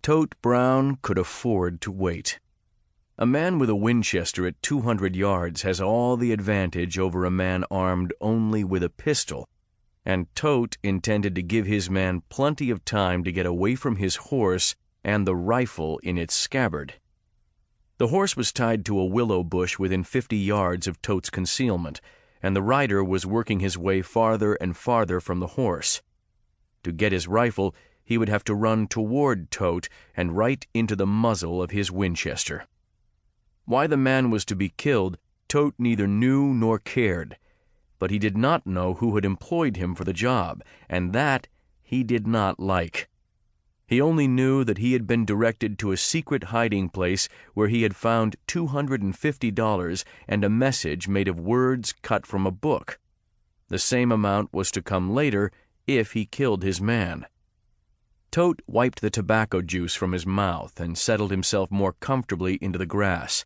Tote Brown could afford to wait. A man with a Winchester at 200 yards has all the advantage over a man armed only with a pistol, and Tote intended to give his man plenty of time to get away from his horse and the rifle in its scabbard. The horse was tied to a willow bush within 50 yards of Tote's concealment, and the rider was working his way farther and farther from the horse. To get his rifle, he would have to run toward Tote and right into the muzzle of his Winchester. Why the man was to be killed, Tote neither knew nor cared, but he did not know who had employed him for the job, and that he did not like. He only knew that he had been directed to a secret hiding place where he had found $250 and a message made of words cut from a book. The same amount was to come later if he killed his man. Tote wiped the tobacco juice from his mouth and settled himself more comfortably into the grass.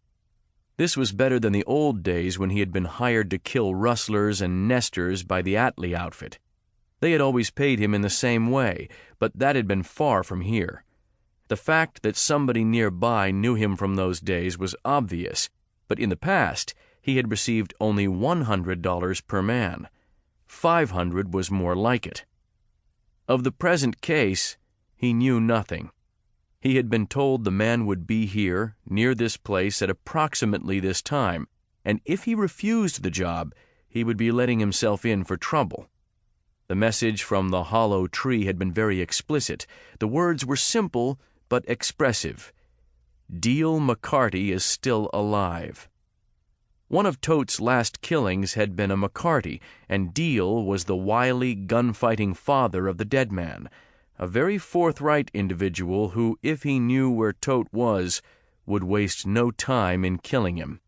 This was better than the old days when he had been hired to kill rustlers and nesters by the Atlee outfit. They had always paid him in the same way, but that had been far from here. The fact that somebody nearby knew him from those days was obvious, but in the past he had received only $100 per man. 500 was more like it. Of the present case, he knew nothing. He had been told the man would be here, near this place, at approximately this time, and if he refused the job, he would be letting himself in for trouble. The message from the hollow tree had been very explicit. The words were simple but expressive. Deal McCarty is still alive. One of Tote's last killings had been a McCarty, and Deal was the wily, gunfighting father of the dead man, a very forthright individual who, if he knew where Tote was, would waste no time in killing him.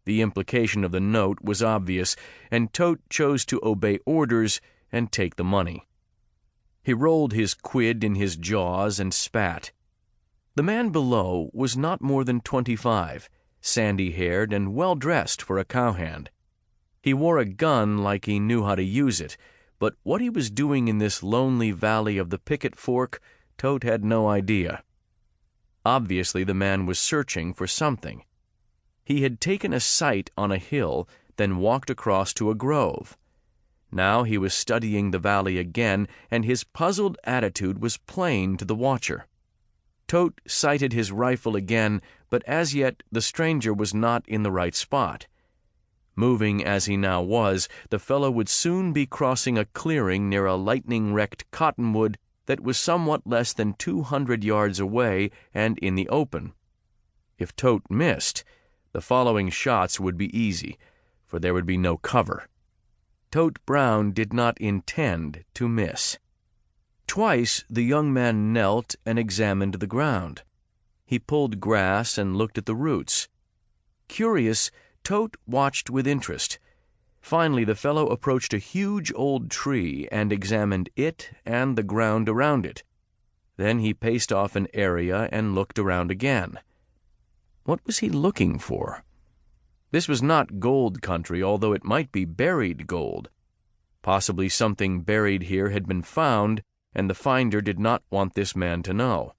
The implication of the note was obvious, and Tote chose to obey orders and take the money. He rolled his quid in his jaws and spat. The man below was not more than 25, sandy-haired and well-dressed for a cowhand. He wore a gun like he knew how to use it, but what he was doing in this lonely valley of the Picket Fork, Tote had no idea. Obviously, the man was searching for something. He had taken a sight on a hill, then walked across to a grove. Now he was studying the valley again, and his puzzled attitude was plain to the watcher. Tote sighted his rifle again, but as yet the stranger was not in the right spot. Moving as he now was, the fellow would soon be crossing a clearing near a lightning-wrecked cottonwood that was somewhat less than 200 yards away and in the open. If Tote missed, the following shots would be easy, for there would be no cover. Tote Brown did not intend to miss. Twice the young man knelt and examined the ground. He pulled grass and looked at the roots. Curious, Tote watched with interest. Finally, the fellow approached a huge old tree and examined it and the ground around it. Then he paced off an area and looked around again. What was he looking for? This was not gold country, although it might be buried gold. Possibly something buried here had been found, and the finder did not want this man to know.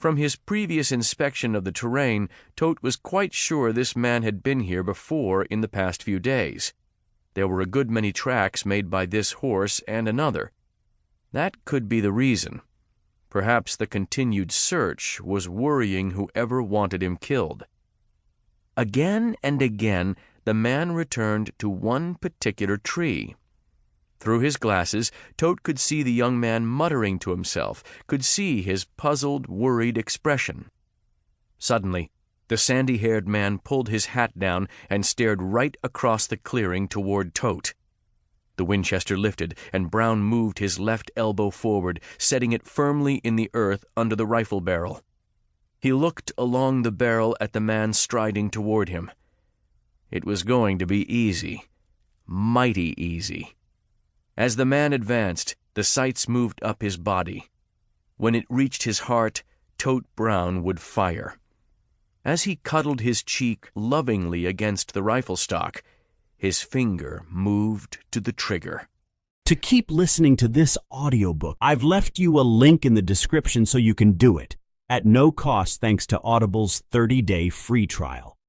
From his previous inspection of the terrain, Tote was quite sure this man had been here before in the past few days. There were a good many tracks made by this horse and another. That could be the reason. Perhaps the continued search was worrying whoever wanted him killed. Again and again, the man returned to one particular tree. Through his glasses, Tote could see the young man muttering to himself, could see his puzzled, worried expression. Suddenly, the sandy-haired man pulled his hat down and stared right across the clearing toward Tote. The Winchester lifted, and Brown moved his left elbow forward, setting it firmly in the earth under the rifle barrel. He looked along the barrel at the man striding toward him. It was going to be easy. Mighty easy. As the man advanced, the sights moved up his body. When it reached his heart, Tote Brown would fire. As he cuddled his cheek lovingly against the rifle stock, his finger moved to the trigger. To keep listening to this audiobook, I've left you a link in the description so you can do it. at no cost thanks to Audible's 30-day free trial.